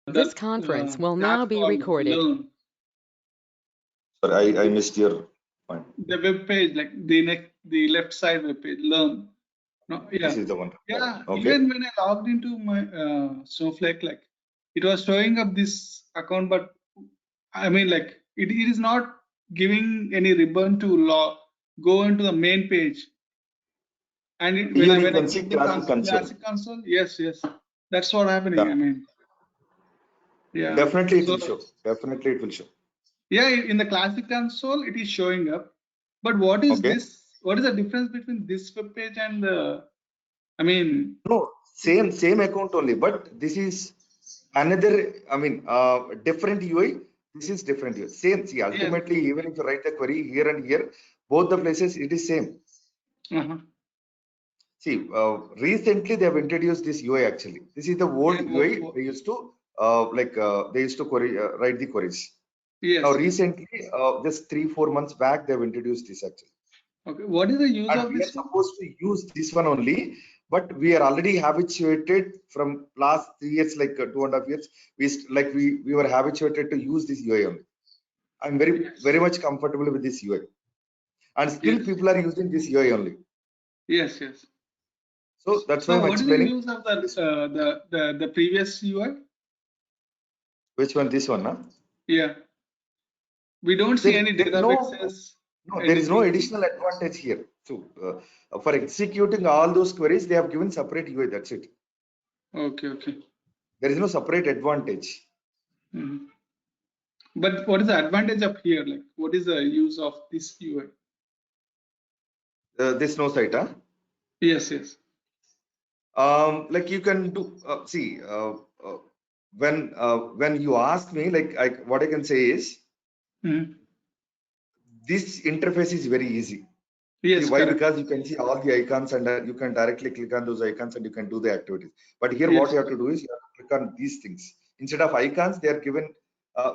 This that conference will tab now be called recorded. Learn. Sorry, I missed your point. The web page, like the left side web page, Learn. No, yeah, This is the one. yeah. Okay. Even when I logged into my Snowflake, like it was showing up this account, but I mean, like it is not giving any ribbon to go into the main page. And Here you when I can see click the classic console. classic console, yes, that's what happening. Yeah. I mean, yeah. Definitely it will show. Definitely it will show. Yeah, in the classic console, it is showing up. But what is Okay. this? What is the difference between this web page and the? I mean, No, same account only, but this is another. I mean, different UI. This is different UI. Same. See, ultimately, even if you write the query here and here, both the places it is same. See, recently they have introduced this UI actually. This is the old UI they used to they used to write the queries. Yes. Now recently, just 3-4 months back, they have introduced this actually. Okay. What is the use and of we this? are supposed to use this one only, but we are already habituated from last 3 years, like 2.5 years. We were habituated to use this UI only. I'm very much comfortable with this UI, and still people are using this UI only. Yes. So that's why I'm explaining. What is the use of the previous UI? Which one? This one, huh? Yeah. We don't see any databases. No, there is no additional advantage here. So for executing all those queries, they have given separate UI. That's it. Okay. There is no separate advantage. But what is the advantage up here? Like, what is the use of this UI? This no site, huh? Yes. Like you can do. See, when you ask me, like what I can say is, this interface is very easy. Yes. See, why? Because you can see all the icons and you can directly click on those icons and you can do the activities. But here, what you have to do is you have to click on these things. Instead of icons, they are given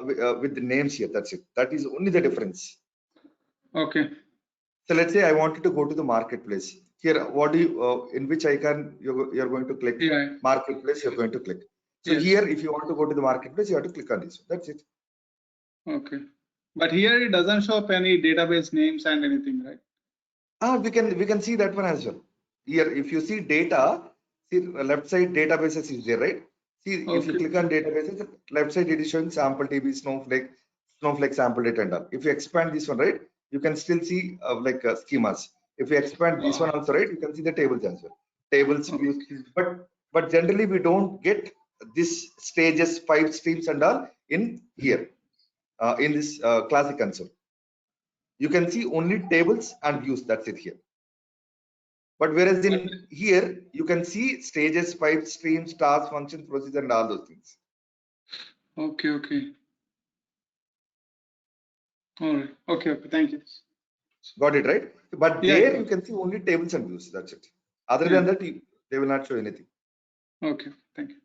with the names here. That's it. That is only the difference. Okay. So let's say I wanted to go to the marketplace. Here, what do you? In which icon you're going to click? Yeah. Marketplace. You're going to click. So here, if you want to go to the marketplace, you have to click on this. That's it. Okay. But here it doesn't show up any database names and anything, right? We can see that one as well. Here, if you see data, see left side databases is there, right? See, if you click on databases, left side it is showing sample DB, Snowflake sample data and all. If you expand this one, right, you can still see schemas. If you expand this one also, right, you can see the tables as well. Tables, views. But generally we don't get this stages, 5 streams and all in here, in this classic console. You can see only tables and views. That's it here. But whereas in here, you can see stages, 5 streams, tasks, functions, procedure, and all those things. Okay. All right. Okay. Thank you. Got it, right? But there you can see only tables and views. That's it. Other than that, they will not show anything. Okay. Thank you.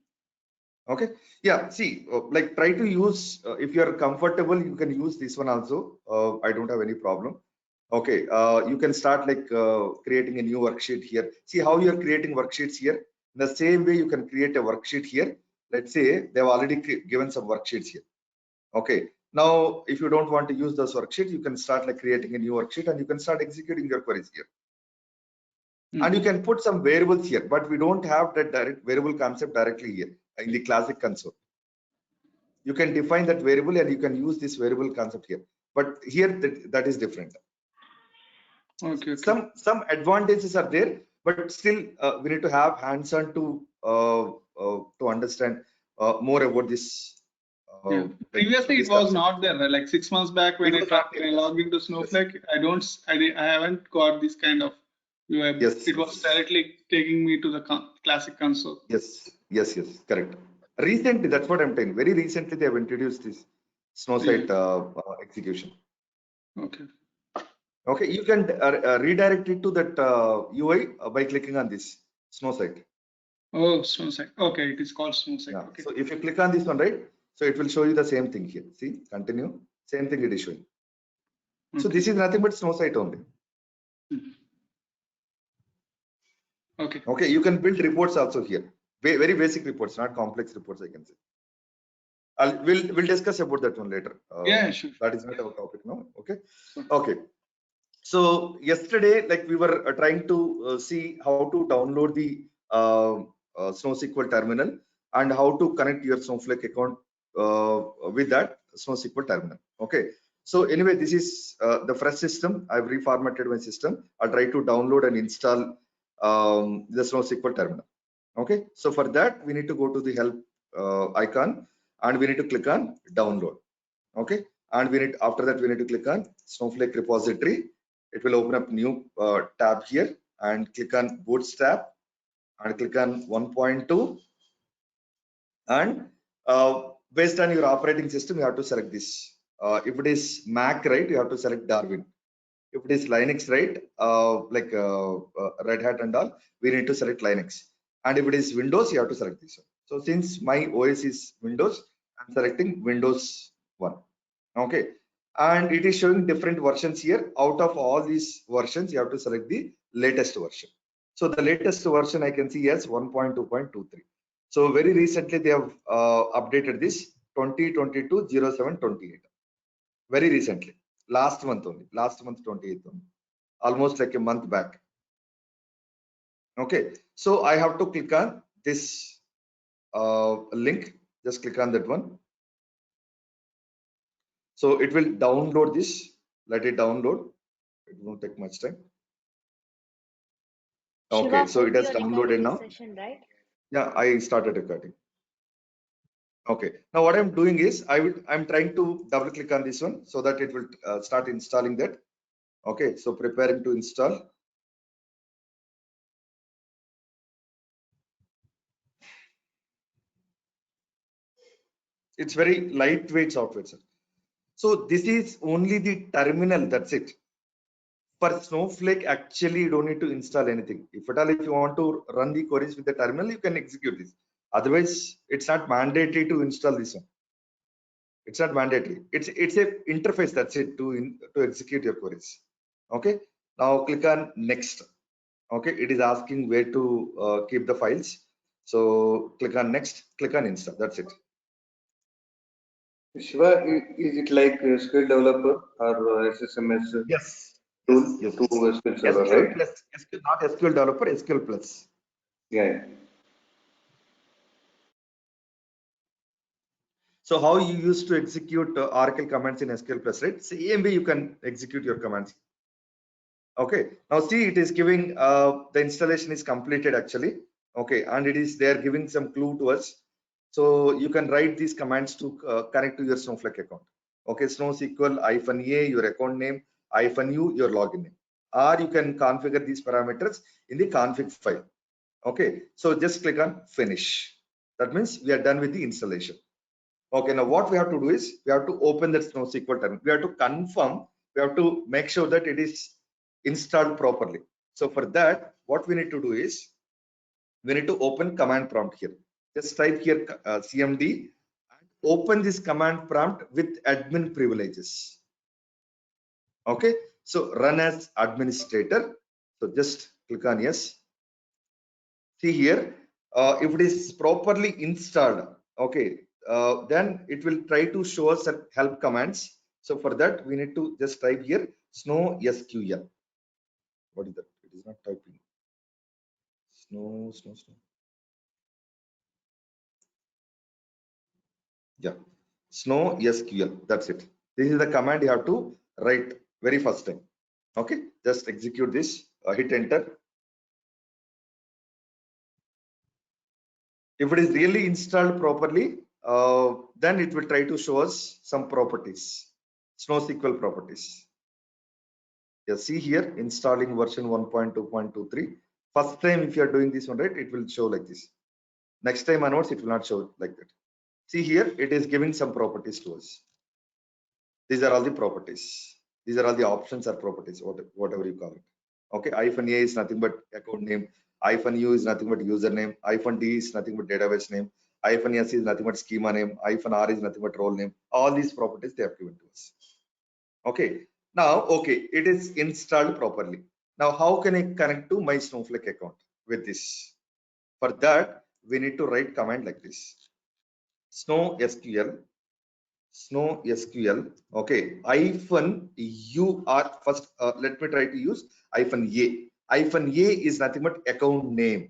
Okay. Yeah. See, like try to use, if you are comfortable, you can use this one also. I don't have any problem. Okay. You can start like creating a new worksheet here. See how you are creating worksheets here. In the same way, you can create a worksheet here. Let's say they've already given some worksheets here. Okay. Now, if you don't want to use those worksheets, you can start like creating a new worksheet and you can start executing your queries here. And you can put some variables here, but we don't have that direct variable concept directly here in the classic console. You can define that variable and you can use this variable concept here. But here that is different. Okay. Some advantages are there, but still we need to have hands-on to understand more about this. Previously, it was not there. Like 6 months back, when I logged into Snowflake, I haven't got this kind of UI. It was directly taking me to the classic console. Yes, correct. Recently, that's what I'm telling. Very recently, they have introduced this Snowsite execution. Okay, you can redirect it to that UI by clicking on this Snowsite. Oh, Snowsite. Okay, it is called Snowsite. Yeah. Okay. So if you click on this one, right? So it will show you the same thing here. See, continue. Same thing it is showing. So this is nothing but Snowsite only. Okay. Okay, you can build reports also here. Very basic reports, not complex reports, I can say. we'll discuss about that one later. Yeah, sure. That is not our topic now. Okay. Okay. So yesterday, like we were trying to see how to download the SnowSQL terminal and how to connect your Snowflake account with that SnowSQL terminal. Okay. So anyway, this is the fresh system. I've reformatted my system. I'll try to download and install the SnowSQL terminal. Okay. So for that, we need to go to the help icon and we need to click on download. Okay. And we need, after that, we need to click on Snowflake repository. It will open up new tab here and click on Bootstrap and click on 1.2. And based on your operating system, you have to select this. If it is Mac, right, you have to select Darwin. If it is Linux, right, like Red Hat and all, we need to select Linux. And if it is Windows, you have to select this one. So since my OS is Windows, I'm selecting Windows 1. Okay. And it is showing different versions here. Out of all these versions, you have to select the latest version. So the latest version I can see as 1.2.23. So very recently they have updated this 2022-07-28. Very recently, last month only, last month 28th only, almost like a month back. Okay, so I have to click on this link. Just click on that one. So it will download this. Let it download. It won't take much time. Okay, Shiva, so hope it has you're downloaded recording this now. session, right? Yeah, I started recording. Okay, now what I'm doing is I'm trying to double click on this one so that it will start installing that. Okay, so preparing to install. It's very lightweight software, sir. So this is only the terminal, that's it. For Snowflake, actually, you don't need to install anything. If at all, if you want to run the queries with the terminal, you can execute this. Otherwise, it's not mandatory to install this one. It's not mandatory. It's a interface, that's it, to execute your queries. Okay. Now click on next. Okay. It is asking where to keep the files. So click on next, click on install. That's it. Shiva, is it like a SQL developer or SSMS Yes. tool Yes. to SQL Server, SQL right? plus, SQL, not SQL developer, SQL plus. Yeah. So how you used to execute Oracle commands in SQL plus, right? Same way you can execute your commands. Okay. Now see, it is giving the installation is completed actually. Okay, and it is they are giving some clue to us. So you can write these commands to connect to your Snowflake account. Okay, SnowSQL-A, your account name, -u, your login name. Or you can configure these parameters in the config file. Okay, so just click on finish. That means we are done with the installation. Okay, now what we have to do is we have to open that SnowSQL terminal. We have to confirm, we have to make sure that it is installed properly. So for that, what we need to do is we need to open command prompt here. Just type here cmd and open this command prompt with admin privileges. Okay, so run as administrator. So just click on yes. See here, if it is properly installed, okay, then it will try to show us help commands. So for that, we need to just type here SnowSQL. What is that? It is not typing. Snow. Yeah, SnowSQL. That's it. This is the command you have to write very first time. Okay, just execute this. Hit enter. If it is really installed properly, then it will try to show us some properties, SnowSQL properties. Yeah, see here, installing version 1.2.23. First time, if you are doing this one, right, it will show like this. Next time onwards, it will not show like that. See here, it is giving some properties to us. These are all the properties. These are all the options or properties, whatever you call it. Okay, -a is nothing but account name. -u is nothing but username. -d is nothing but database name. -s is nothing but schema name. -r is nothing but role name. All these properties they have given to us. Okay, now, okay, it is installed properly. Now, how can I connect to my Snowflake account with this? For that, we need to write command like this. SnowSQL snow SQL. Okay, hyphen UR first. Let me try to use hyphen A. Hyphen A is nothing but account name.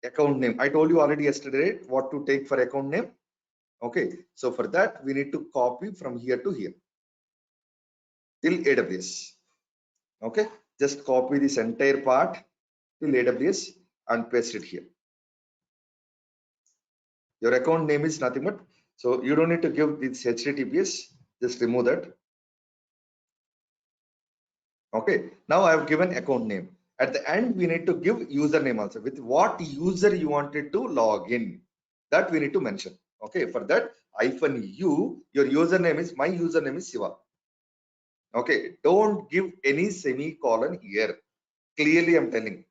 Account name. I told you already yesterday what to take for account name. Okay, so for that we need to copy from here to here till AWS. Okay, just copy this entire part till AWS and paste it here. Your account name is nothing but, so you don't need to give this HTTPS, just remove that. Okay, now I have given account name. At the end we need to give username also, with what user you wanted to log in, that we need to mention. Okay, for that hyphen u, your username is, my username is Siva. Okay, don't give any semicolon here. Clearly I'm telling,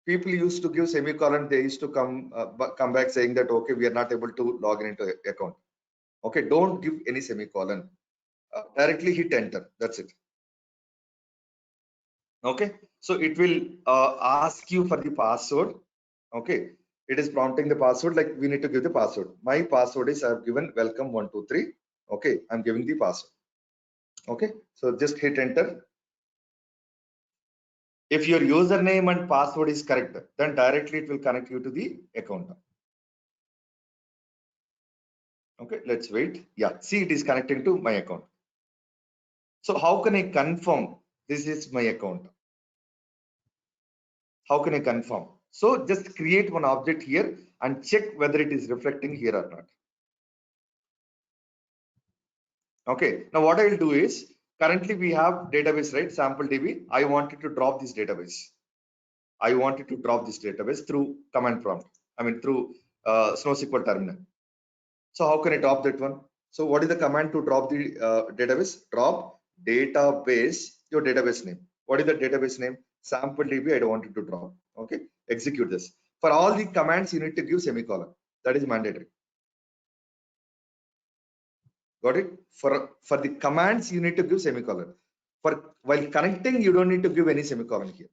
people used to give semicolon, they used to come back saying that okay, we are not able to log in into account. Okay, don't give any semicolon. Directly hit enter, that's it. Okay, so it will ask you for the password. Okay, it is prompting the password, like we need to give the password. My password is, I have given welcome 123. Okay, I'm giving the password. Okay, so just hit enter. If your username and password is correct, then directly it will connect you to the account. Okay, let's wait. Yeah, see, it is connecting to my account. So how can I confirm this is my account? How can I confirm? So just create one object here and check whether it is reflecting here or not. Okay, now what I will do is, currently we have database, right? Sample DB. I wanted to drop this database. I wanted to drop this database through command prompt. I mean through SnowSQL terminal. So how can I drop that one? So what is the command to drop the database? Drop database, your database name. What is the database name? Sample DB. I don't want it to drop. Okay, execute this. For all the commands, you need to give semicolon. That is mandatory. Got it? For the commands, you need to give semicolon. For while connecting, you don't need to give any semicolon here.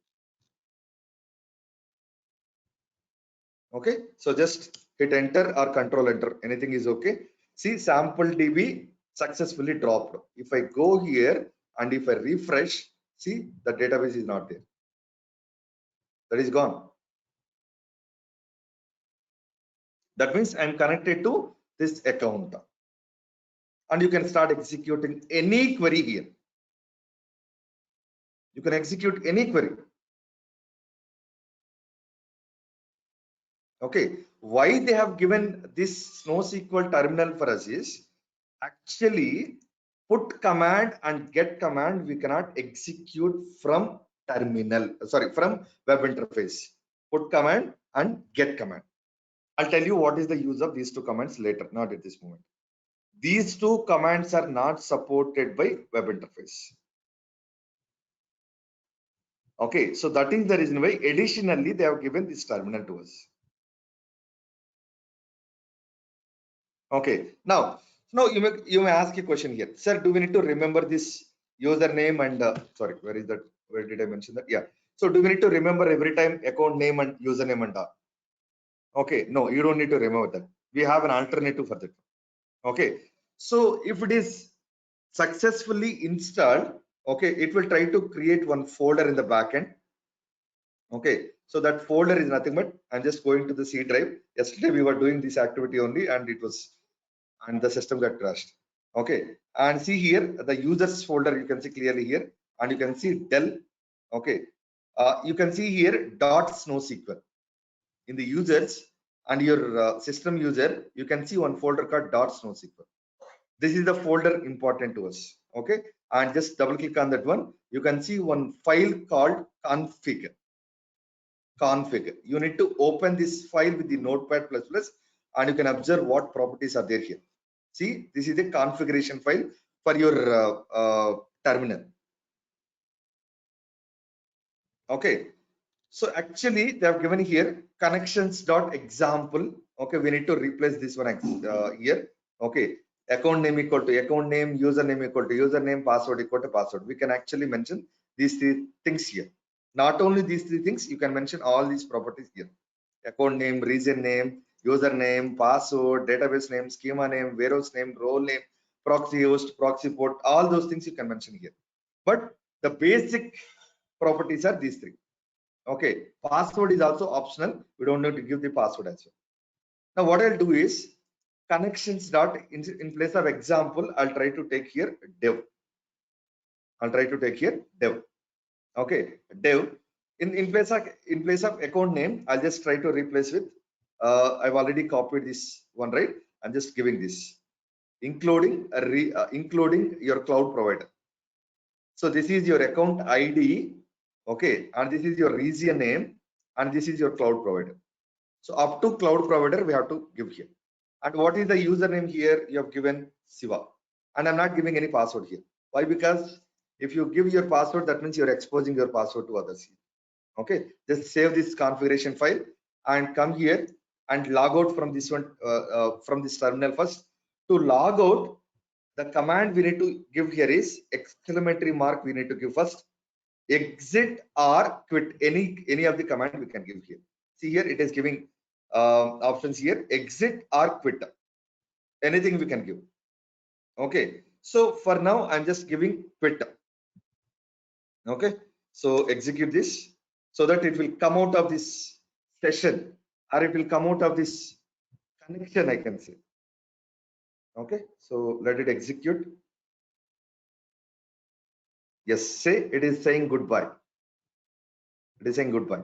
Okay, so just hit enter or control enter. Anything is okay. See, sample DB successfully dropped. If I go here and if I refresh, see, the database is not there. That is gone. That means I'm connected to this account. And you can start executing any query here. You can execute any query. Okay, why they have given this SnowSQL terminal for us is, actually put command and get command we cannot execute from terminal, sorry, from web interface. Put command and get command. I'll tell you what is the use of these two commands later, not at this moment. These two commands are not supported by web interface. Okay, so that is the reason why additionally they have given this terminal to us. Okay, now you may ask a question here, sir, do we need to remember this username and sorry, where is that, where did I mention that? Yeah, so do we need to remember every time account name and username and okay, no, you don't need to remember that. We have an alternative for that. Okay, so if it is successfully installed, okay, it will try to create one folder in the backend. Okay, so that folder is nothing but, I'm just going to the C drive. Yesterday we were doing this activity only and it was, and the system got crashed. Okay, and see here the users folder, you can see clearly here, and you can see Dell. Okay, you can see here .snowsql in the users, and your system user, you can see one folder called .snowsql. This is the folder important to us. Okay, and just double click on that one, you can see one file called config. You need to open this file with the notepad++, and you can observe what properties are there here. See, this is the configuration file for your terminal. Okay, so actually they have given here connections.example. Okay, we need to replace this one here. Okay, account name equal to account name, username equal to username, password equal to password. We can actually mention these three things here. Not only these three things, you can mention all these properties here. Account name, region name, username, password, database name, schema name, warehouse name, role name, proxy host, proxy port, all those things you can mention here. But the basic properties are these three. Okay, password is also optional. We don't need to give the password as well. Now what I'll do is connections dot in place of example, I'll try to take here dev. I'll try to take here dev. Okay, dev. In place of account name, I'll just try to replace with I've already copied this one, right? I'm just giving this, including including your cloud provider. So this is your account ID, okay, and this is your region name, and this is your cloud provider. So up to cloud provider we have to give here. And what is the username here? You have given Siva, and I'm not giving any password here. Why? Because if you give your password, that means you're exposing your password to others here. Okay, just save this configuration file and come here and log out from this one, from this terminal first. To log out, the command we need to give here is exclamatory mark we need to give first, exit or quit, any of the command we can give here. See here it is giving options here, exit or quit, anything we can give. Okay, so for now I'm just giving quit. Okay, so execute this so that it will come out of this session, or it will come out of this connection, I can say. Okay, so let it execute. Yes, say it is saying goodbye. It is saying goodbye.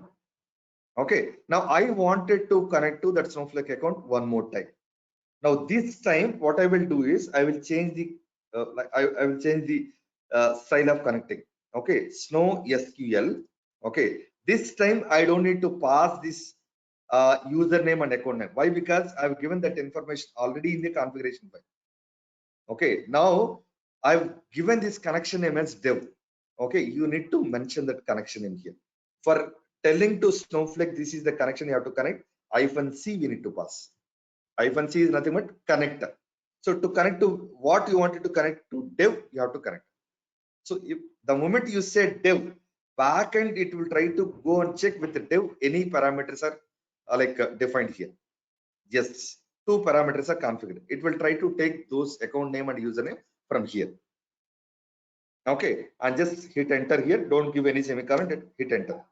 Okay, now I wanted to connect to that Snowflake account one more time. Now this time what I will do is I will change the I will change the style of connecting. Okay, Snow SQL. Okay, this time I don't need to pass this username and account name. Why? Because I've given that information already in the configuration file. Okay, now I've given this connection name as dev. Okay, you need to mention that connection in here. For telling to Snowflake this is the connection you have to connect, -c we need to pass. -c is nothing but connector. So to connect to what you wanted to connect to dev, you have to connect. So if the moment you say dev, backend it will try to go and check with the dev any parameters are defined here. Yes, two parameters are configured. It will try to take those account name and username from here. Okay, and just hit enter here. Don't give any semicolon. Hit enter.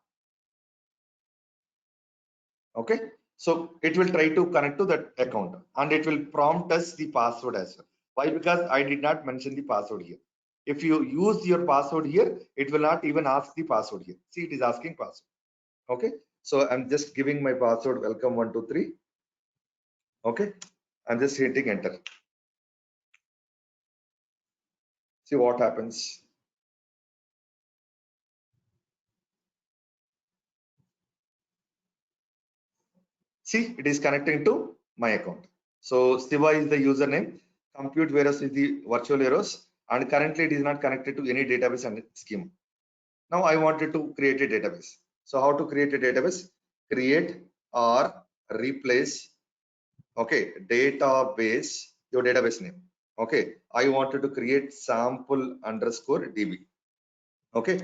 Okay, so it will try to connect to that account and it will prompt us the password as well. Why? Because I did not mention the password here. If you use your password here, it will not even ask the password here. See, it is asking password. Okay, so I'm just giving my password welcome123. Okay, I'm just hitting enter. See what happens. See, it is connecting to my account. So Siva is the username, compute warehouse is the virtual warehouse, and currently it is not connected to any database and schema. Now I wanted to create a database. So how to create a database? Create or replace. Okay, database, your database name. Okay, I wanted to create sample underscore DB. Okay,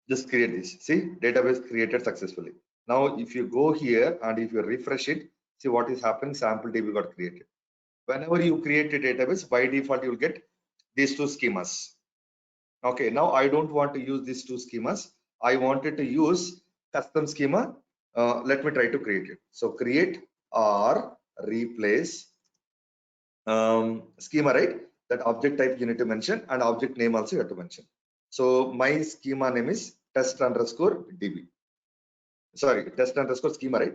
just create this. See, database created successfully. Now if you go here and if you refresh it, see what is happening, sample DB got created. Whenever you create a database, by default you will get these two schemas. Okay, now I don't want to use these two schemas. I wanted to use custom schema. Let me try to create it. So create or replace schema, right? That object type you need to mention and object name also you have to mention. So my schema name is test underscore DB. Sorry, test underscore schema, right?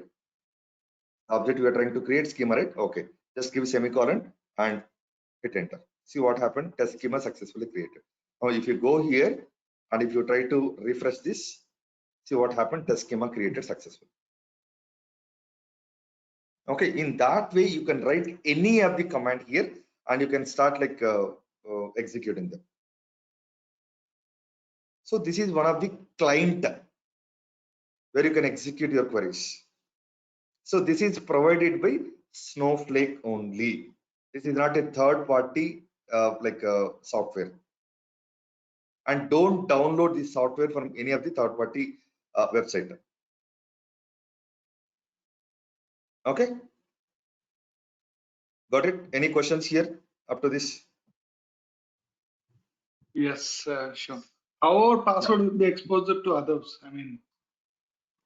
Object we are trying to create schema, right? Okay, just give semicolon and hit enter. See what happened, test schema successfully created. Now if you go here and if you try to refresh this, see what happened, test schema created successfully. Okay, in that way you can write any of the command here and you can start executing them. So this is one of the client where you can execute your queries. So this is provided by Snowflake only. This is not a third party software. And don't download this software from any of the third party website. Okay, Got it? Any questions here up to this? Yes, sure. How our password will be exposed to others? I mean,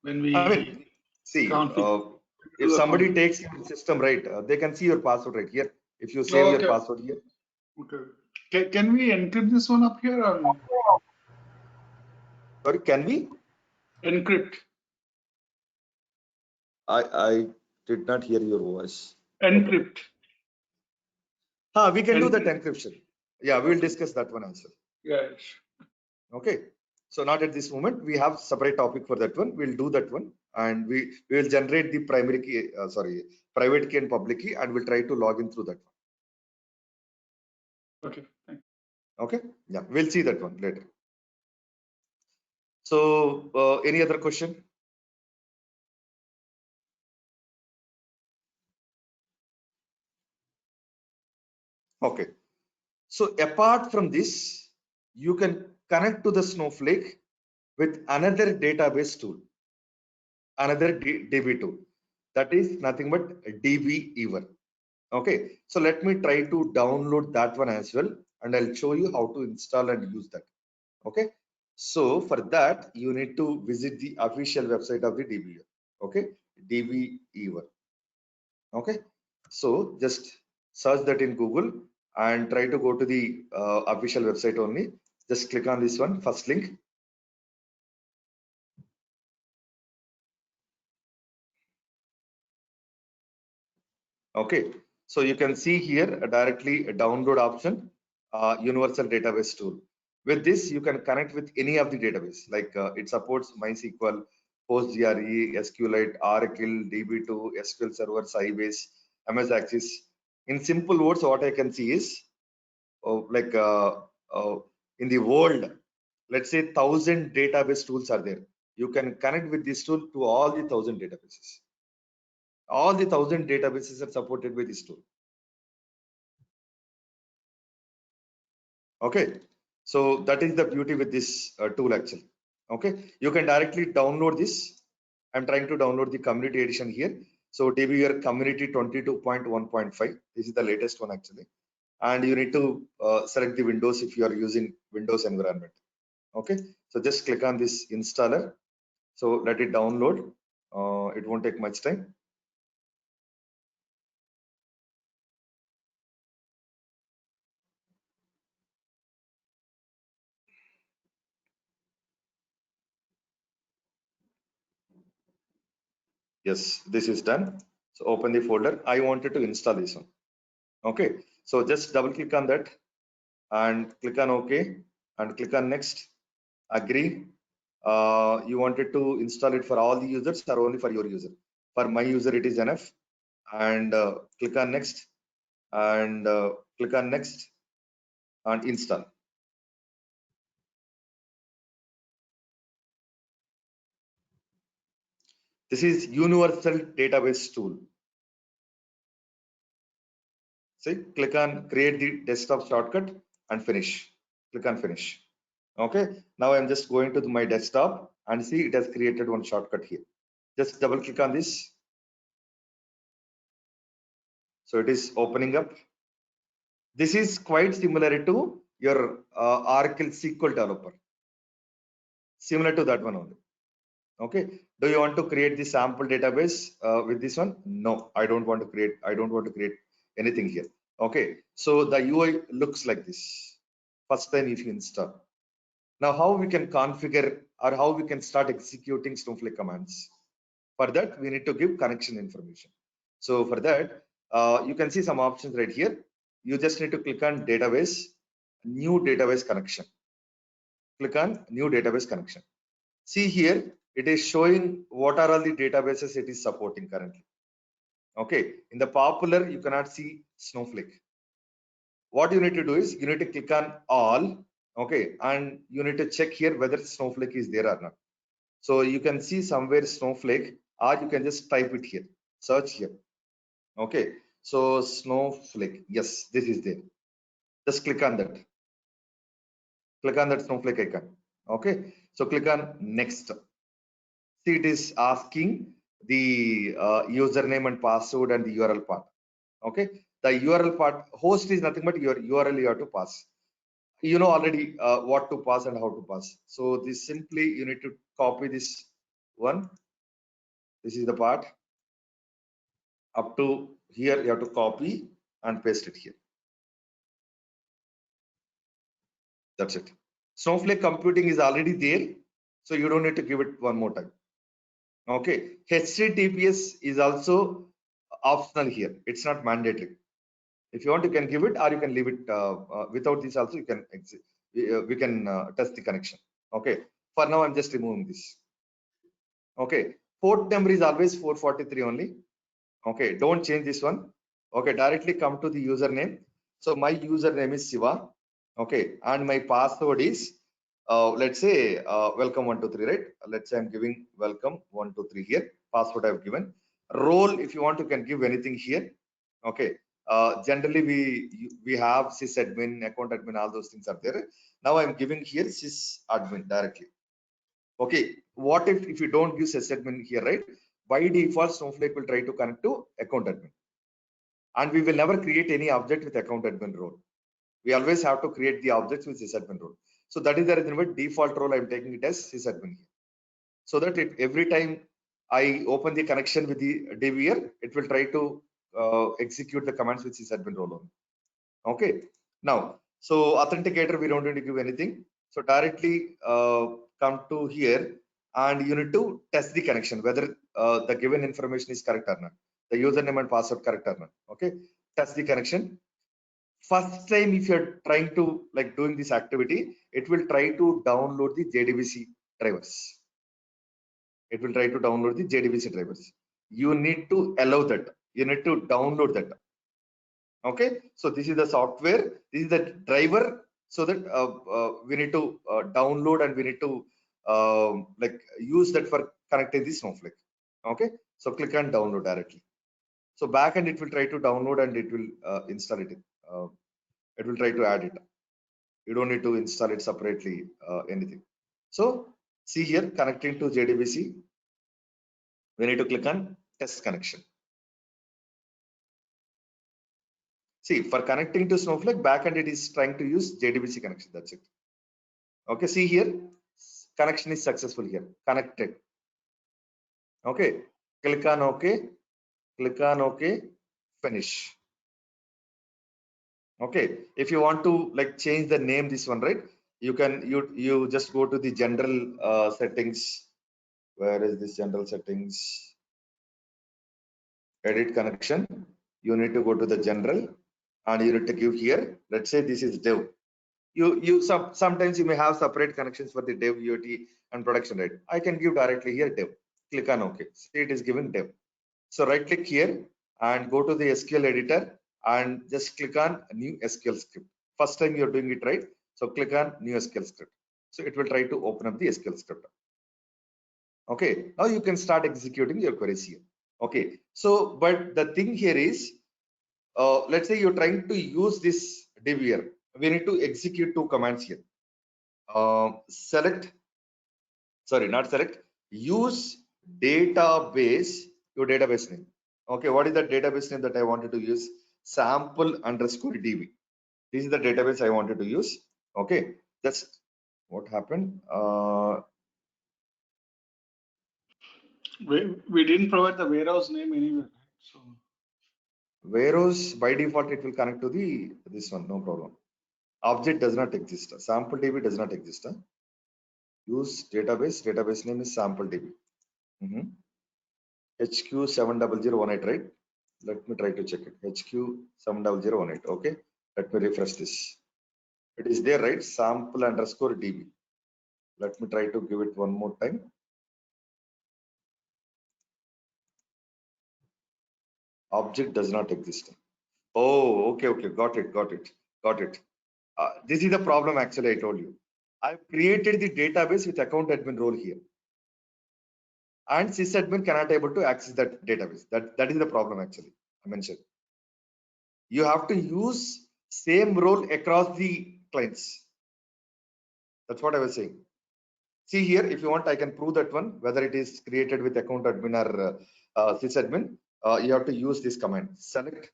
when I we mean, see, configure if the somebody config. takes your system, right, they can see your password right here. If you save your Okay. password here, Okay. Can we encrypt this one up here or no? sorry, can we? Encrypt. I did not hear your voice properly. Encrypt. We can do that Encrypt. encryption. Yeah, we will Okay. discuss that one as well. Yes. Okay. So not at this moment. We have separate topic for that one. We'll do that one, and we will generate the primary key, private key and public key, and we'll try to log in through that one. Okay. Thanks. Okay. Yeah, we'll see that one later. So any other question? Okay. So apart from this, you can connect to the Snowflake with another database tool, another DB tool. That is nothing but DB Okay. So let me try to download that one as well, and I'll show you how to install and use that. Okay. So for that, you need to visit the official website of the DB. Okay. DB Okay. So just search that in Google and try to go to the official website only. Just click on this one, first link. Okay. So you can see here directly a download option, universal database tool. With this, you can connect with any of the database, like it supports MySQL, PostGRE, SQLite, Oracle, DB2, SQL Server, Sybase, MS Access. In simple words, what I can see is like uh, in the world, let's say 1,000 database tools are there. You can connect with this tool to all the 1,000 databases. All the 1,000 databases are supported by this tool. Okay, so that is the beauty with this tool actually. Okay, you can directly download this. I'm trying to download the community edition here. So DBWare community 22.1.5. This is the latest one actually. And you need to select the Windows if you are using Windows environment. Okay, so just click on this installer. So let it download. It won't take much time. Yes, this is done. So open the folder. I wanted to install this one. Okay, so just double click on that and click on OK and click on next. Agree. You wanted to install it for all the users or only for your user? For my user, it is enough. And click on next and click on next and install. This is universal database tool. See, click on create the desktop shortcut and finish. Click on finish. Okay, now I'm just going to my desktop and see it has created one shortcut here. Just double click on this. So it is opening up. This is quite similar to your Oracle SQL developer. Similar to that one only. Okay. Do you want to create the sample database with this one? No, I don't want to create. I don't want to create anything here. Okay. So the UI looks like this. First time if you install. Now how we can configure or how we can start executing Snowflake commands. For that, we need to give connection information. So for that, you can see some options right here. You just need to click on database, new database connection. Click on new database connection. See here, it is showing what are all the databases it is supporting currently. Okay, in the popular, you cannot see Snowflake. What you need to do is you need to click on all, okay, and you need to check here whether Snowflake is there or not. So you can see somewhere Snowflake, or you can just type it here, search here. Okay, so Snowflake, yes, this is there. Just click on that. Click on that Snowflake icon. Okay, so click on next. See, it is asking the username and password and the URL part. Okay, the URL part, host is nothing but your URL you have to pass. You know already what to pass and how to pass. So this simply you need to copy this one. This is the part up to here. You have to copy and paste it here. That's it. Snowflake computing is already there, so you don't need to give it one more time. Okay, HTTPS is also optional here. It's not mandatory. If you want, you can give it, or you can leave it without this. Also, you can exit. We can test the connection. Okay. For now, I'm just removing this. Okay. Port number is always 443 only. Okay. Don't change this one. Okay. Directly come to the username. So my username is Siva. Okay. And my password is let's say welcome 123, right? Let's say I'm giving welcome 123 here. Password I've given. Role, if you want, you can give anything here. Okay. Generally we have sysadmin, account admin, all those things are there. Now I'm giving here sysadmin directly. Okay. What if you don't give sysadmin here, right? By default, Snowflake will try to connect to account admin, and we will never create any object with account admin role. We always have to create the objects with sysadmin role. So that is the reason why default role I'm taking it as sysadmin here. So that every time I open the connection with the div here, it will try to execute the commands with sysadmin role on. Okay. Now, so authenticator, we don't need to give anything. So directly come to here, and you need to test the connection, whether the given information is correct or not, the username and password correct or not. Okay. Test the connection. First time if you're trying to like doing this activity, it will try to download the JDBC drivers. It will try to download the JDBC drivers. You need to allow that. You need to download that. Okay, so this is the software. This is the driver. So that we need to download, and we need to like use that for connecting the Snowflake. Okay, so click on download directly. So backend it will try to download, and it will install it. It will try to add it. You don't need to install it separately anything. So see here, connecting to JDBC, we need to click on test connection. See, for connecting to Snowflake backend, it is trying to use JDBC connection. That's it. Okay, see here, connection is successful here, connected. Okay, click on OK, click on OK, finish. Okay, if you want to like change the name, this one, right? You can you just go to the general settings. Where is this general settings? Edit connection. You need to go to the general, and you need to give here. Let's say this is dev. Sometimes you may have separate connections for the dev, UAT, and production, right? I can give directly here dev. Click on OK. See, it is given dev. So right click here and go to the SQL editor and just click on new SQL script. First time you're doing it, right? So click on new SQL script. So it will try to open up the SQL script. Okay, now you can start executing your queries here. Okay, so but the thing here is, let's say you're trying to use this div here. We need to execute two commands here. Not select, use database, your database name. Okay, what is the database name that I wanted to use? Sample_db. This is the database I wanted to use. Okay, that's what happened. We didn't provide the warehouse name anywhere, right? So Warehouse by default it will connect to the this one, no problem. Object does not exist. SampleDB does not exist. Use database name is SampleDB. HQ70018, right? Let me try to check it. HQ70018. Okay, let me refresh this. It is there, right? Sample_db. Let me try to give it one more time. Object does not exist. Oh, okay, got it. This is the problem actually. I told you. I've created the database with account admin role here, and sysadmin cannot able to access that database. That is the problem actually. I mentioned. You have to use same role across the clients. That's what I was saying. See here, if you want, I can prove that one, whether it is created with account admin or sysadmin. You have to use this command. Select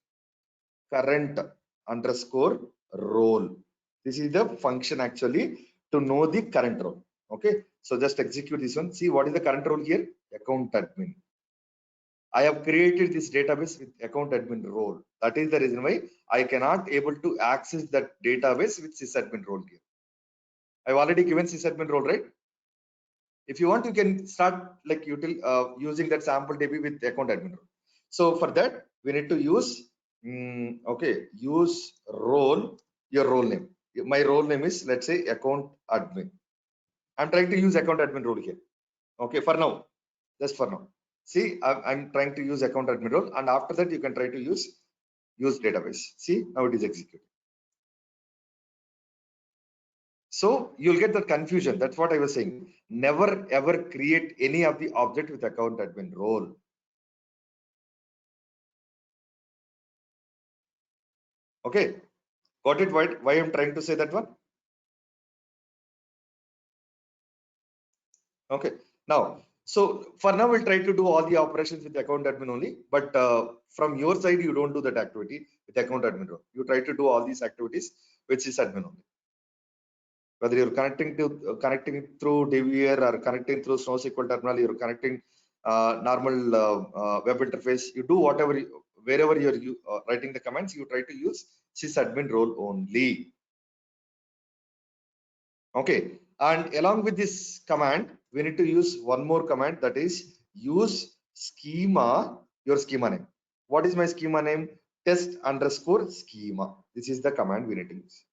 current underscore role. This is the function actually to know the current role. Okay, so just execute this one. See what is the current role here? Account admin. I have created this database with account admin role. That is the reason why I cannot able to access that database with sysadmin role here. I've already given sysadmin role, right? If you want, you can start like using that sample DB with account admin role. So for that, we need to use use role, your role name. My role name is, let's say, account admin. I'm trying to use account admin role here. Okay, for now, just for now. See, I'm trying to use account admin role, and after that, you can try to use database. See, now it is executed. So you'll get that confusion. That's what I was saying. Never ever create any of the object with account admin role. Okay, got it? Why I'm trying to say that one? Okay, now, so for now, we'll try to do all the operations with account admin only, but from your side, you don't do that activity with account admin role. You try to do all these activities with sysadmin only. Whether you're connecting through DVR or connecting through SnowSQL terminal, you're connecting normal web interface, you do whatever, wherever you're writing the commands, you try to use sysadmin role only. Okay, and along with this command, we need to use one more command, that is use schema, your schema name. What is my schema name? Test underscore schema. This is the command we need to use.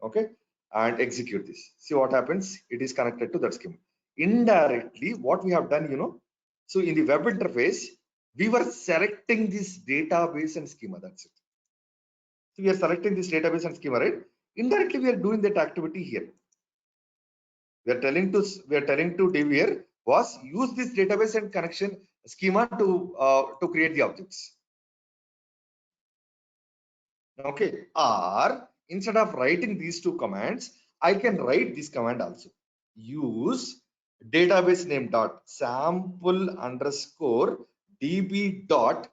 Okay, and execute this. See what happens. It is connected to that schema. Indirectly, what we have done, so in the web interface, we were selecting this database and schema. That's it. So we are selecting this database and schema, right? Indirectly, we are doing that activity here. We are telling to DVR was use this database and connection schema to create the objects. Okay, or instead of writing these two commands, I can write this command also. Use database name dot sample underscore db dot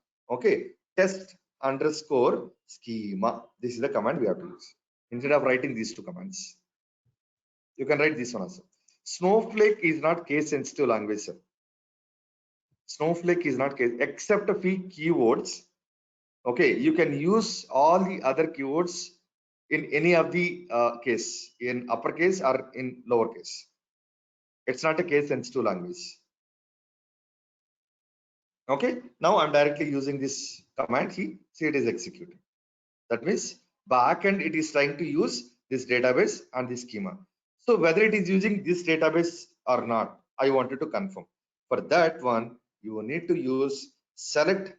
test underscore schema. This is the command we have to use instead of writing these two commands. You can write this one also. Snowflake is not case sensitive language, sir. Snowflake is not case, except a few keywords. Okay, you can use all the other keywords in any of the case, in uppercase or in lowercase. It's not a case sensitive language. Okay, now I'm directly using this command here. See, it is executing. That means backend it is trying to use this database and this schema. So whether it is using this database or not, I wanted to confirm. For that one, you need to use select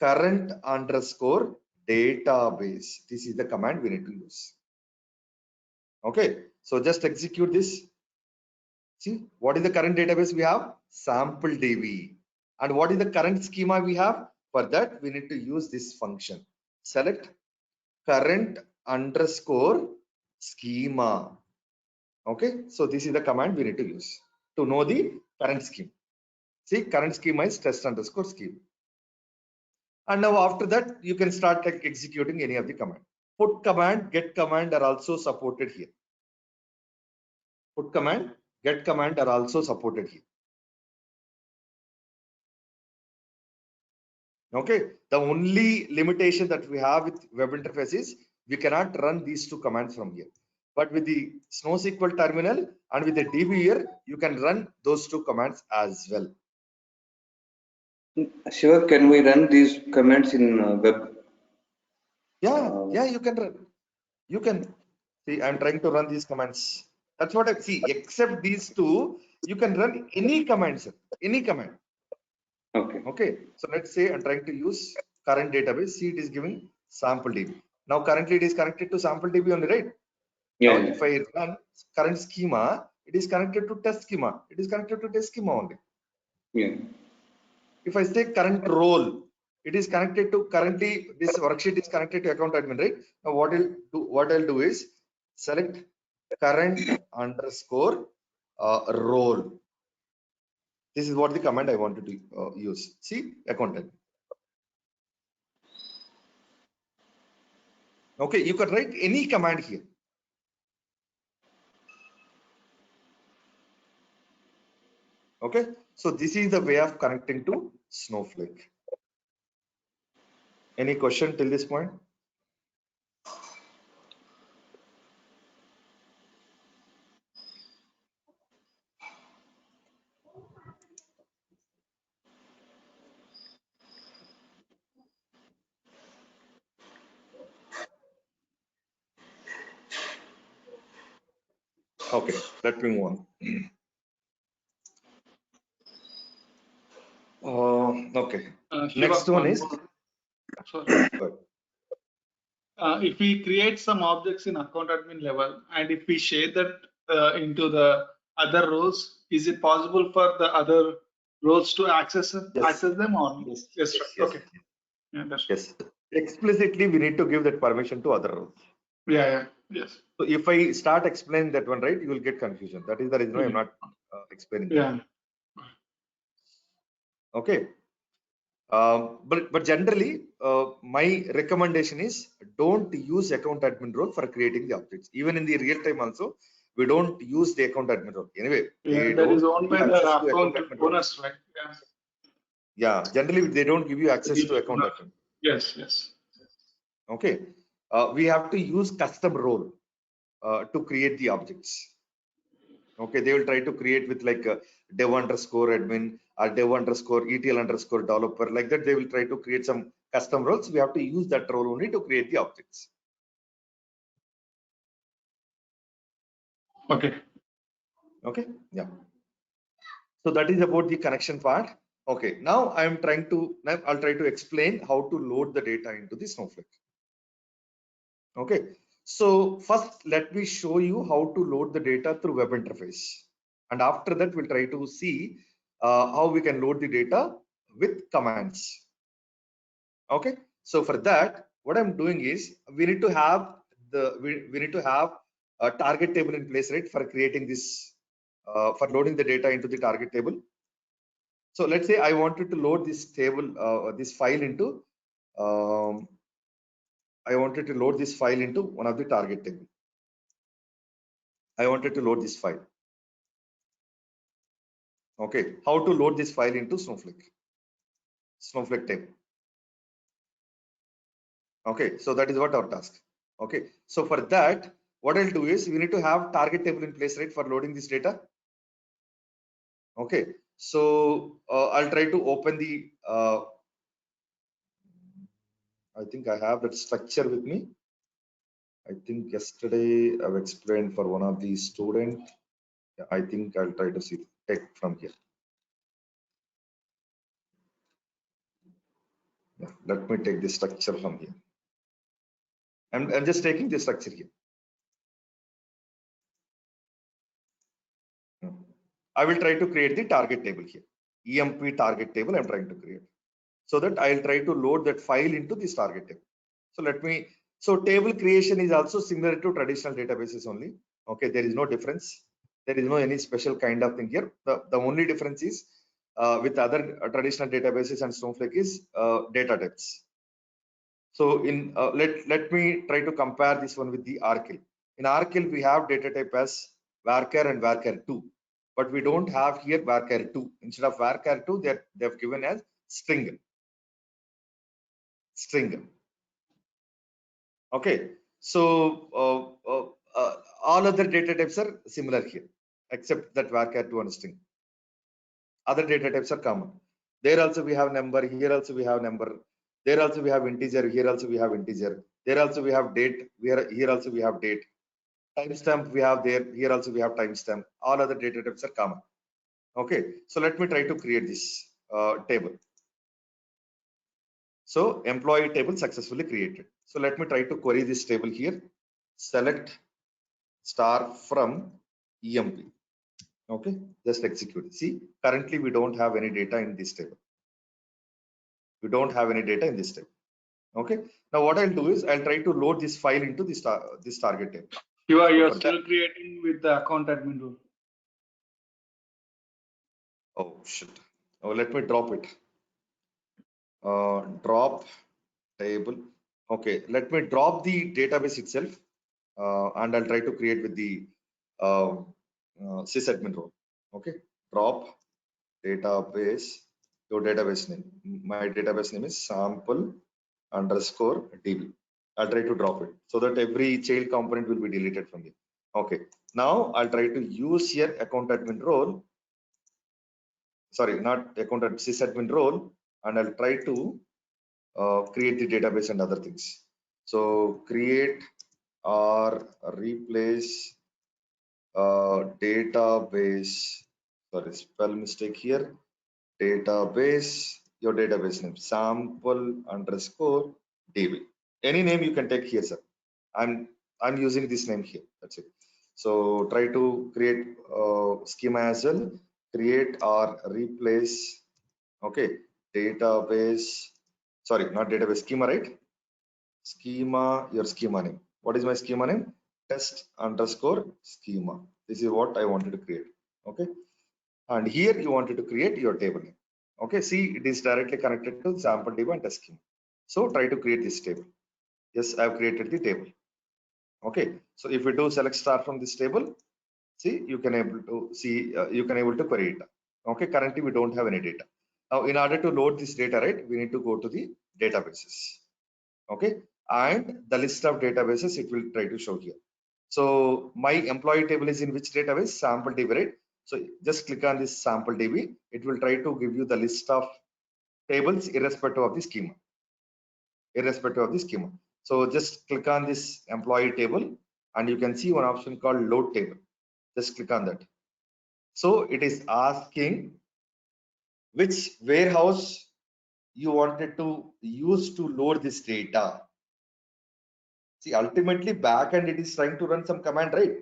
current underscore database. This is the command we need to use. Okay, so just execute this. See, what is the current database we have? Sample DB. And what is the current schema we have? For that, we need to use this function. Select current underscore schema. Okay, so this is the command we need to use to know the current scheme. See, current schema is test underscore schema. And now after that, you can start like executing any of the command. Put command, get command are also supported here. Put command, get command are also supported here. Okay, the only limitation that we have with web interface is we cannot run these two commands from here. But with the SnowSQL terminal and with the DB here, you can run those two commands as well. Shiva, can we run these commands in web? Yeah, you can run. You can see. I'm trying to run these commands. That's what I see. Except these two, you can run any command, sir. Any command. Okay. Okay. So let's say I'm trying to use current database. See, it is giving sample DB. Now currently it is connected to sample DB only, right? Yeah. Now if I run current schema, it is connected to test schema. It is connected to test schema only. Yeah. If I say current role, it is connected to currently this worksheet is connected to account admin, right? Now what I'll do is select current underscore role. This is what the command I wanted to use. See, account admin. Okay, you can write any command here. Okay, so this is the way of connecting to Snowflake. Any question till this point? Okay, let me move on. Okay, Shiva, next one is more. Sorry. good. If we create some objects in account admin level and if we share that into the other roles, is it possible for the other roles to access Yes, them or yes, yes, yes, right. yes, Okay. Yeah, that's yes. Explicitly, we need to give that permission to other roles. yeah, yes. So if I start explaining that one, right, you will get confusion. That is the reason why I'm not explaining that. Yeah. Okay. But generally, my recommendation is don't use account admin role for creating the objects. Even in the real time also, we don't use the account admin role. Anyway, Yeah, they that is don't owned give you by the access to account account admin role. owners, right? Yeah. Yeah, generally they don't give you access to account Owner. admin. Yes, yes. Okay, we have to use custom role to create the objects. Okay, they will try to create with like a dev underscore admin or dev underscore ETL underscore developer. Like that, they will try to create some custom roles. We have to use that role only to create the objects. Okay. Okay, yeah. So that is about the connection part. Okay, now I'll try to explain how to load the data into the Snowflake. Okay, so first let me show you how to load the data through web interface. And after that, we'll try to see how we can load the data with commands. Okay, so for that, what I'm doing is we need to have we need to have a target table in place, right, for creating this for loading the data into the target table. So let's say I wanted to load this table, this file into I wanted to load this file into one of the target table. I wanted to load this file. Okay, how to load this file into Snowflake table. Okay, so that is what our task. Okay, so for that, what I'll do is we need to have target table in place, right, for loading this data. Okay, so I'll try to open the I think I have that structure with me. I think yesterday I've explained for one of the students. Yeah, I think I'll try to take from here. Yeah, let me take the structure from here. I'm just taking the structure here. I will try to create the target table here. EMP target table I'm trying to create. So that I'll try to load that file into this target table. So table creation is also similar to traditional databases only. Okay, there is no difference. There is no any special kind of thing here. The only difference is with other traditional databases and Snowflake is data types. So let me try to compare this one with the Arkel. In Arkel, we have data type as varchar and varchar2, but we don't have here varchar2. Instead of varchar2, they've given as string. Okay, so all other data types are similar here, except that varchar2 and string. Other data types are common. There also we have number. Here also we have number. There also we have integer. Here also we have integer. There also we have date. Here also we have date. Timestamp we have there. Here also we have timestamp. All other data types are common. Okay, so let me try to create this table. So employee table successfully created. So let me try to query this table here. Select star from EMP. Okay, just execute. See, currently we don't have any data in this table. We don't have any data in this table. Okay, now what I'll do is I'll try to load this file into this target table. You're still creating with the account admin rule. Oh shit. Oh, let me drop it. Drop table. Okay, let me drop the database itself, and I'll try to create with the uh, sysadmin role. Okay, drop database, your database name. My database name is sample_db. I'll try to drop it so that every child component will be deleted from here. Okay, now I'll try to use here account admin role. Sorry, not account admin, sysadmin role, and I'll try to create the database and other things. So create or replace database. Sorry, spell mistake here. Database, your database name, sample_db. Any name you can take here, sir. I'm using this name here. That's it. So try to create schema as well. Create or replace. Okay, database. Sorry, not database, schema, right? Schema, your schema name. What is my schema name? Test_schema. This is what I wanted to create. Okay, and here you wanted to create your table name. Okay, see, it is directly connected to sample table and test schema. So try to create this table. Yes, I have created the table. Okay, so if we do select star from this table, see, you can able to see, you can able to query it. Okay, currently we don't have any data. Now in order to load this data, right, we need to go to the databases. Okay, and the list of databases it will try to show here. So my employee table is in which database? Sample DB, right? So just click on this sample DB. It will try to give you the list of tables irrespective of the schema. Irrespective of the schema. So just click on this employee table and you can see one option called load table. Just click on that. So it is asking which warehouse you wanted to use to load this data. See, ultimately backend it is trying to run some command, right?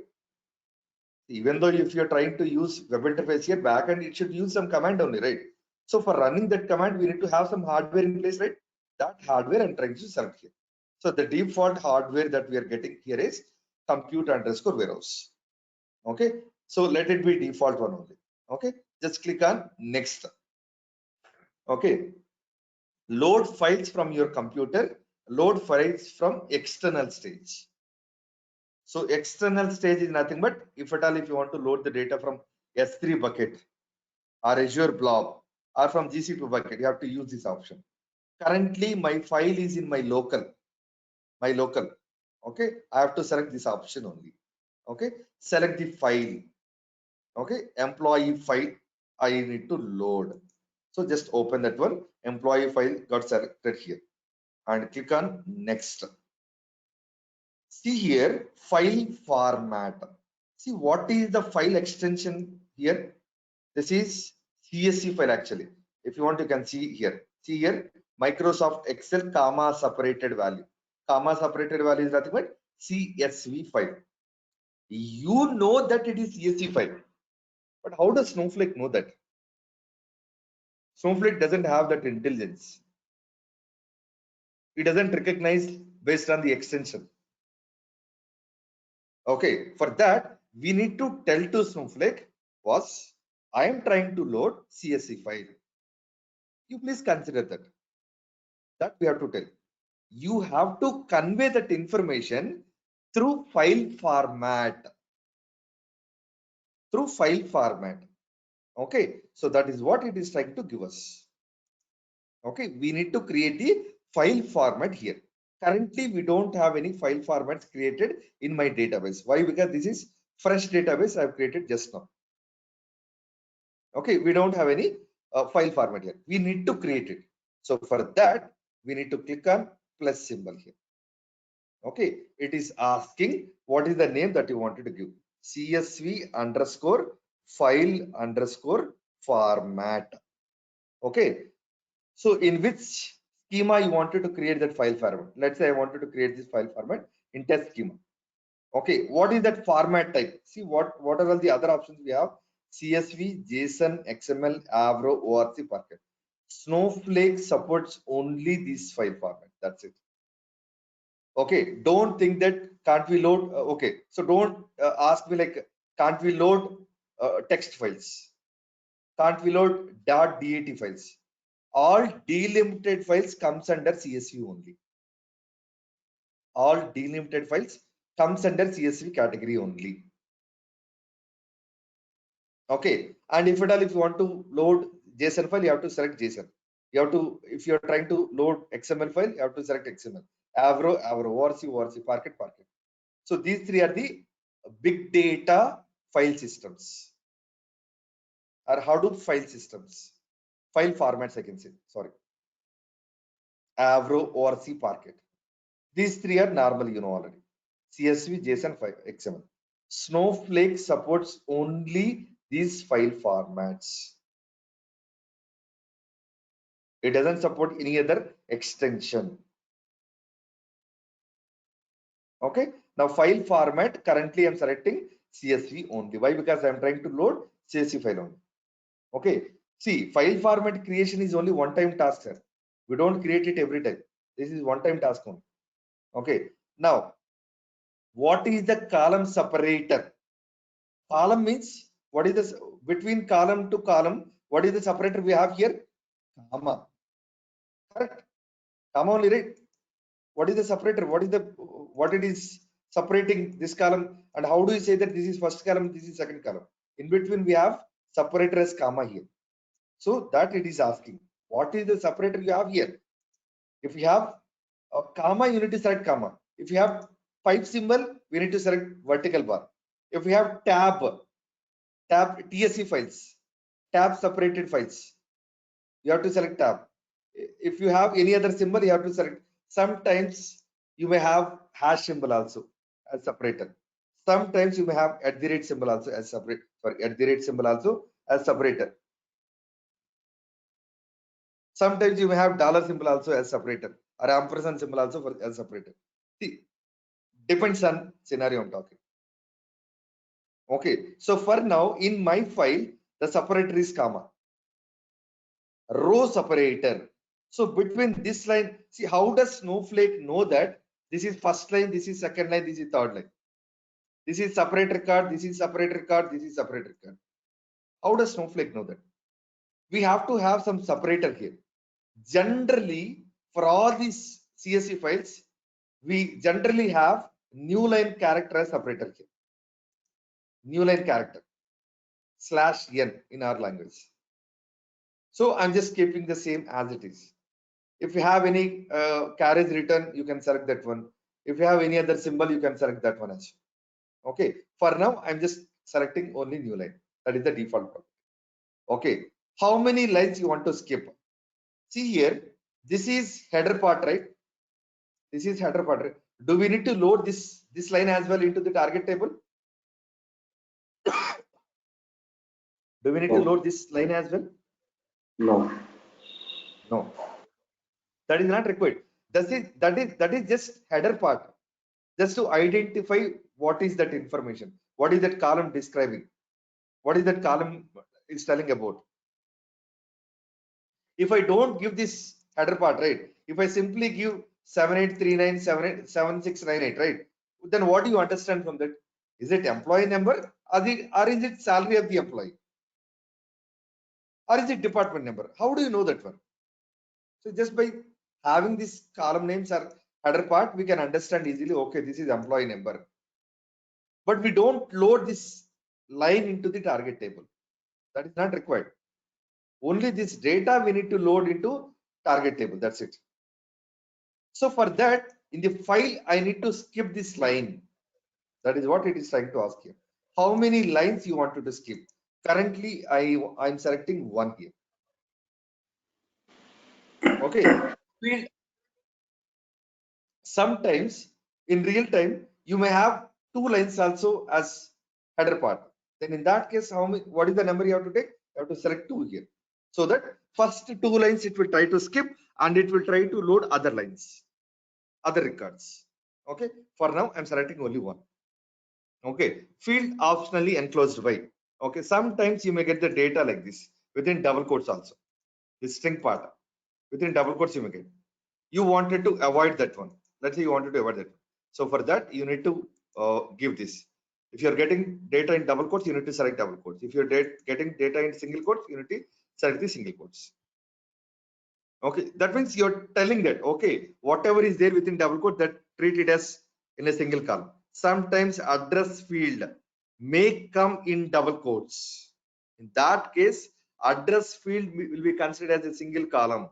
Even though if you're trying to use web interface here, backend it should use some command only, right? So for running that command, we need to have some hardware in place, right? That hardware I'm trying to select here. So the default hardware that we are getting here is compute_warehouse. Okay, so let it be default one only. Okay, just click on next. Okay, load files from your computer, load files from external stage. So external stage is nothing but if at all if you want to load the data from S3 bucket or Azure blob or from GCP bucket, you have to use this option. Currently my file is in my local. Okay, I have to select this option only. Okay, select the file. Okay, employee file I need to load. So just open that one. Employee file got selected here and click on next. See here, file format. See what is the file extension here? This is CSV file actually. If you want, you can see here. See here, Microsoft Excel comma separated value. Comma separated value is nothing but CSV file. You know that it is CSV file, but how does Snowflake know that? Snowflake doesn't have that intelligence. It doesn't recognize based on the extension. Okay, for that we need to tell to Snowflake was I am trying to load CSV file. You please consider that. That we have to tell. You have to convey that information through file format. Through file format. Okay, so that is what it is trying to give us. Okay, we need to create the file format here. Currently, we don't have any file formats created in my database. Why? Because this is fresh database I have created just now. Okay, we don't have any file format here. We need to create it. So for that, we need to click on plus symbol here. Okay, it is asking what is the name that you wanted to give. CSV underscore file underscore format. Okay, so in which schema you wanted to create that file format? Let's say I wanted to create this file format in test schema. Okay, what is that format type? See what are all the other options we have? CSV, JSON, XML, Avro, ORC, Parquet. Snowflake supports only this file format. That's it. Okay, don't think that can't we load. Okay, so don't ask me like can't we load text files? Can't we load .dat files? All delimited files comes under CSV only. all delimited files comes under CSV category only. Okay, and if at all if you want to load JSON file, you have to select JSON. You have to, if you are trying to load XML file, you have to select XML. Avro, ORC, Parquet. So these three are the big data file systems or Hadoop file systems, file formats I can say, sorry. Avro, ORC, Parquet. These three are normal, you know already. CSV, JSON, file, XML. Snowflake supports only these file formats. It doesn't support any other extension. Okay. Now file format, currently I'm selecting CSV only. Why? Because I'm trying to load CSV file only. Okay. See, file format creation is only one-time task, sir. We don't create it every time. This is one-time task only. Okay. Now, what is the column separator? Column means what is this between column to column? What is the separator we have here? Comma. Correct. Comma only, right? What is the separator? What it is separating this column, and how do you say that this is first column, this is second column? In between we have separator as comma here. So that it is asking, what is the separator you have here? If you have a comma, you need to select comma. If you have pipe symbol, we need to select vertical bar. If we have tab TSC files, tab separated files, you have to select tab. If you have any other symbol, you have to select. Sometimes you may have hash symbol also as separator. Sometimes you may have @ symbol also as separate. Sorry, @ symbol also as separator. Sometimes you may have dollar symbol also as separator, or ampersand symbol also for as separator. See, depends on scenario I'm talking. Okay, so for now in my file, the separator is comma. Row separator. So between this line, see how does Snowflake know that this is first line, this is second line, this is third line. This is separate record, this is separate record, this is separate record. How does Snowflake know that? We have to have some separator here. Generally, for all these CSV files, we generally have new line character as separator here. New line character /n in our language. So I'm just keeping the same as it is. If you have any carriage written, you can select that one. If you have any other symbol, you can select that one as well. Okay. For now, I'm just selecting only new line. That is the default one. Okay. How many lines you want to skip? See here, this is header part, right? This is header part. Right? Do we need to load this line as well into the target table? Do we need to load this line as well? No. No. That is not required. That is just header part, just to identify what is that information, what is that column describing, what is that column is telling about. If I don't give this header part, right, if I simply give 7839787698, right, then what do you understand from that? Is it employee number, or is it salary of the employee, or is it department number? How do you know that one? So just by having these column names or header part, we can understand easily, okay, this is employee number. But we don't load this line into the target table. That is not required. Only this data we need to load into target table. That's it. So for that, in the file, I need to skip this line. That is what it is trying to ask here. How many lines you wanted to skip? Currently, I'm selecting one here. Okay. Field. Sometimes in real time, you may have two lines also as header part. Then in that case, what is the number you have to take? You have to select 2 here. So that first 2 lines it will try to skip, and it will try to load other lines, other records. Okay. For now, I'm selecting only one. Okay. Field optionally enclosed by. Okay. Sometimes you may get the data like this within double quotes also. The string part within double quotes you may get. You wanted to avoid that one. Let's say you wanted to avoid that. So for that, you need to give this. If you're getting data in double quotes, you need to select double quotes. If you're getting data in single quotes, you need to select the single quotes. Okay, that means you're telling that, okay, whatever is there within double quote, that treat it as in a single column. Sometimes address field may come in double quotes. In that case, address field will be considered as a single column.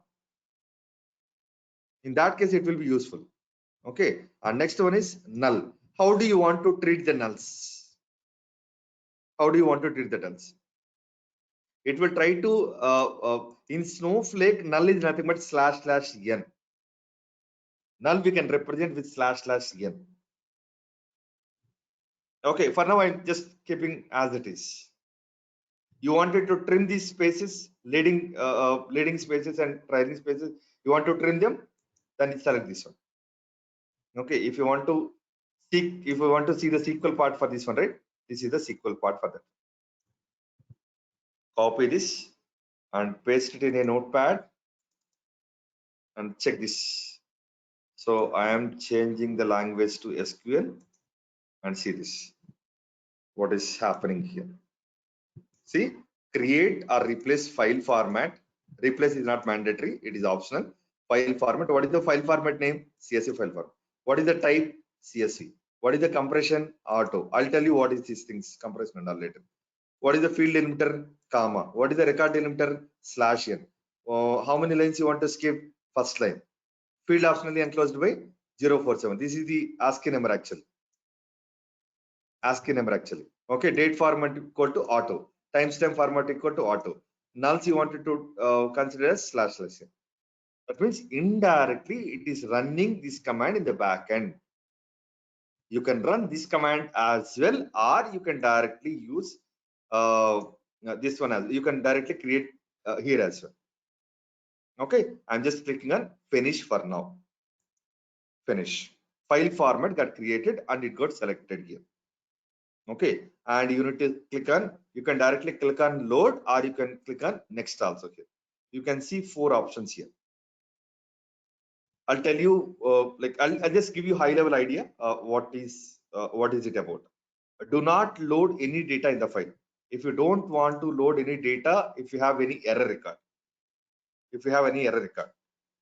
In that case, it will be useful. Okay. And next one is null. How do you want to treat the nulls? How do you want to treat the nulls? It will try to, in Snowflake, null is nothing but //n. Null we can represent with //n. Okay, for now I'm just keeping as it is. You wanted to trim these spaces, leading spaces and trailing spaces. You want to trim them, then select this one. Okay, if you want to see the SQL part for this one, right? This is the SQL part for that. Copy this and paste it in a notepad and check this. So I am changing the language to SQL and see this. What is happening here? See, create or replace file format. Replace is not mandatory, it is optional. File format. What is the file format name? CSV file format. What is the type? CSV. What is the compression? Auto. I'll tell you what is these things, compression and all later. What is the field delimiter? Comma. What is the record delimiter? /n. How many lines you want to skip? First line. Field optionally enclosed by 047. This is the ASCII number actually. ASCII number actually. Okay, date format equal to auto. Timestamp format equal to auto. Nulls you wanted to consider as //n. That means indirectly it is running this command in the back end. You can run this command as well, or you can directly use this one as you can directly create here as well. Okay, I'm just clicking on finish for now. Finish. File format got created and it got selected here. Okay, and you need to click on, you can directly click on load or you can click on next also here. You can see 4 options here. I'll tell you, I'll just give you high level idea. What is it about? Do not load any data in the file. If you don't want to load any data, if you have any error record,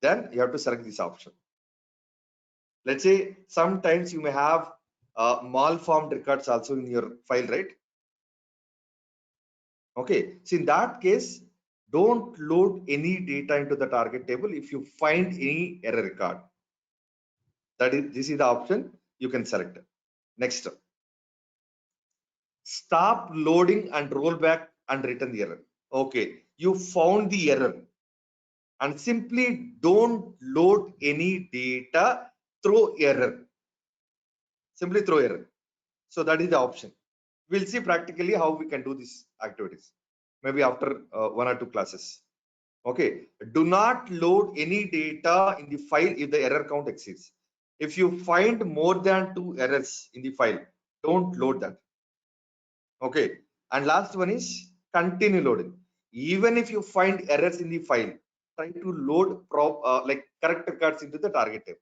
then you have to select this option. Let's say sometimes you may have malformed records also in your file, right? Okay, so in that case, don't load any data into the target table if you find any error record. This is the option you can select. Next, stop loading and roll back and return the error. Okay, you found the error and simply don't load any data, throw error. Simply throw error. So that is the option. We'll see practically how we can do these activities, maybe after 1 or 2 classes. Okay, do not load any data in the file if the error count exceeds. If you find more than 2 errors in the file, don't load that. Okay, and last one is continue loading. Even if you find errors in the file, try to load correct records into the target table.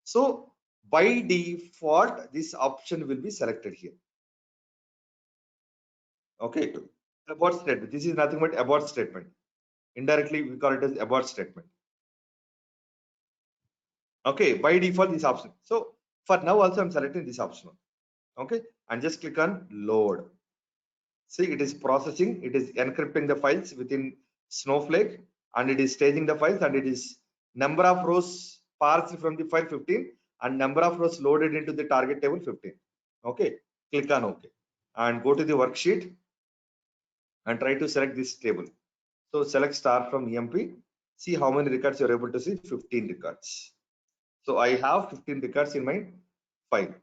So by default, this option will be selected here. Okay, abort statement. This is nothing but abort statement. Indirectly, we call it as abort statement. Okay, by default, this option. So for now, also I'm selecting this option. Okay, and just click on load. See, it is processing. It is encrypting the files within Snowflake, and it is staging the files, and it is number of rows parsed from the file 15 and number of rows loaded into the target table 15. Okay, click on OK and go to the worksheet and try to select this table. So select star from EMP. See how many records you're able to see. 15 records. So I have 15 records in my file.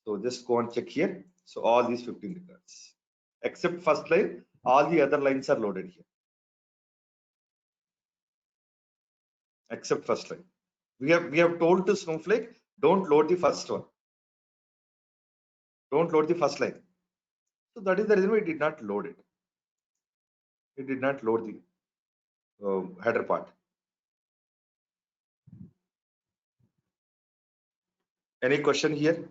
So just go and check here. So all these 15 records, except first line, all the other lines are loaded here. Except first line. We have told to Snowflake, don't load the first one. Don't load the first line. So that is the reason why it did not load it. It did not load the header part. Any question here?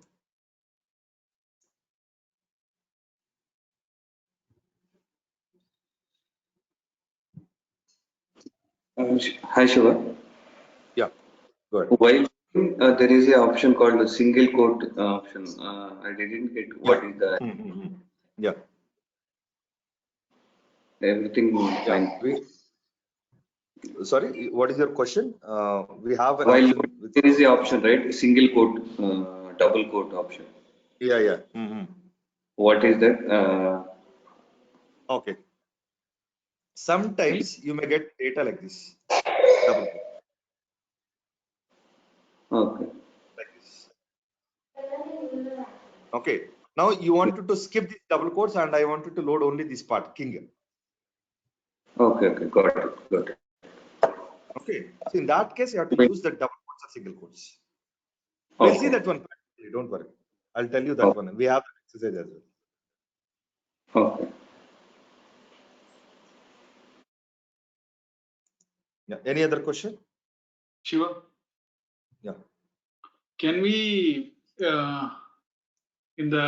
Hi Shiva. Yeah, good. While There is a option called the single quote option. I didn't get Yeah. what is the Yeah. everything Yeah. fine. Sorry, what is your question? We have an While option with. there is a option, right? Single quote, double quote option. Yeah, yeah. What is that? Okay. Sometimes you may get data like this. Double quote, Okay. like this. Okay. Now you wanted to skip these double quotes and I wanted to load only this part, king. Okay. Okay. Got it. Got it. Okay. So in that case, you have to use the double quotes or single quotes. We'll see Okay. that one practically. Don't worry. I'll tell you that Okay. one. We have that exercise as well. Okay. Yeah. Any other question? Shiva, Yeah. can we in the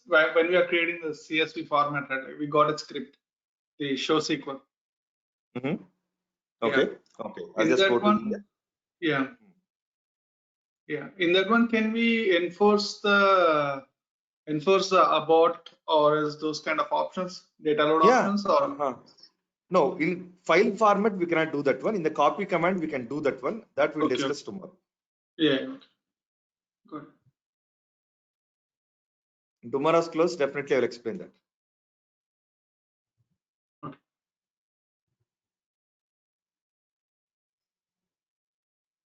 when we are creating the CSV format, right? Like we got a script, the show sequence. Okay. Yeah. Okay. I'll In just go that to the. one, yeah, yeah. In that one, can we enforce the abort or is those kind of options, data load Yeah. options, or No, in file format, we cannot do that one. In the copy command, we can do that one. That we'll okay, discuss tomorrow. yeah, okay. Good. In tomorrow's close, definitely I will explain that. Okay.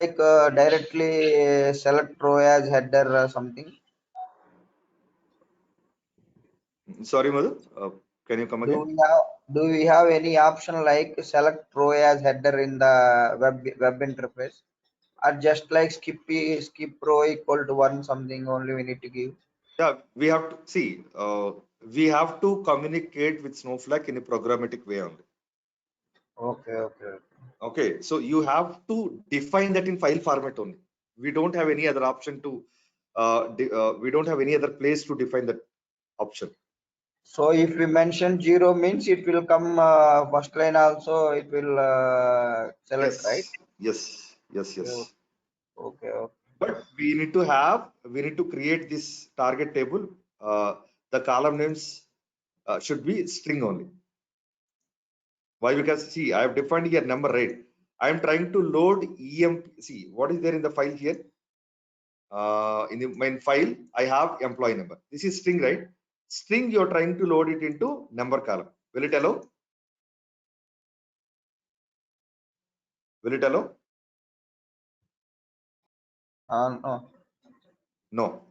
Like directly select row as header or something. Sorry, Madhu. Can you come again? Do we have any option like select row as header in the web interface, or just like skip row equal to 1 something only we need to give? Yeah, we have to see. We have to communicate with Snowflake in a programmatic way only. Okay. Okay, so you have to define that in file format only. We don't have any other option to. We don't have any other place to define that option. So if we mention 0 means it will come first line also it will select, right? Yes. Okay. But we need to create this target table. The column names should be string only. Why? Because see, I have defined here number, right? I am trying to load emp. See, what is there in the file here? In the main file, I have employee number. This is string, right? String, you're trying to load it into number column. Will it allow? Will it allow? No.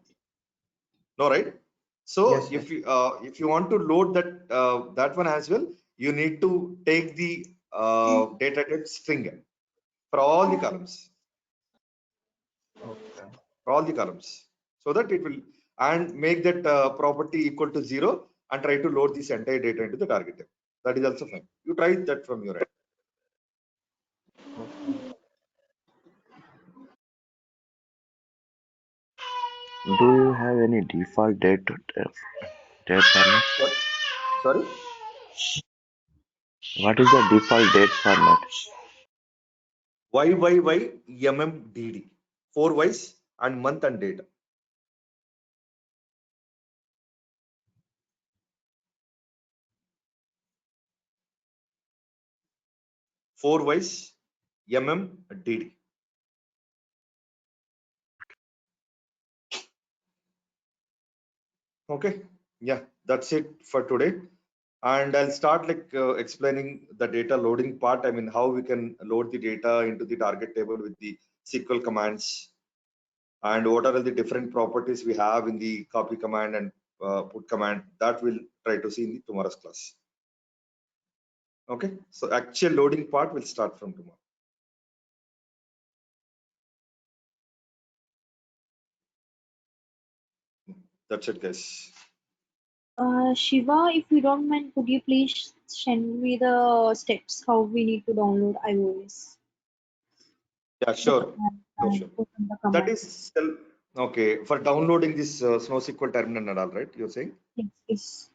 No, right? So Yes. if you want to load that one as well, you need to take the data type string for all the columns. Okay. For all the columns, so that it will and make that property equal to 0 and try to load this entire data into the target table. That is also fine. You try that from your end. Do you have any default date format? What? Sorry? What is the default date format? YYYMMDD. 4 Ys and month and date. Four Ys MMDD. Okay. Yeah, that's it for today. And I'll start explaining the data loading part. I mean, how we can load the data into the target table with the SQL commands, and what are the different properties we have in the copy command and put command. That we'll try to see in the tomorrow's class. Okay, so actual loading part will start from tomorrow. That's it, guys. Shiva, if you don't mind, could you please send me the steps how we need to download iOS? Yeah, sure. And put in the That command. is okay for downloading this SnowSQL terminal and all, right? You're saying? Yes.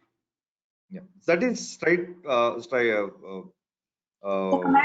Yeah, that is straight. The command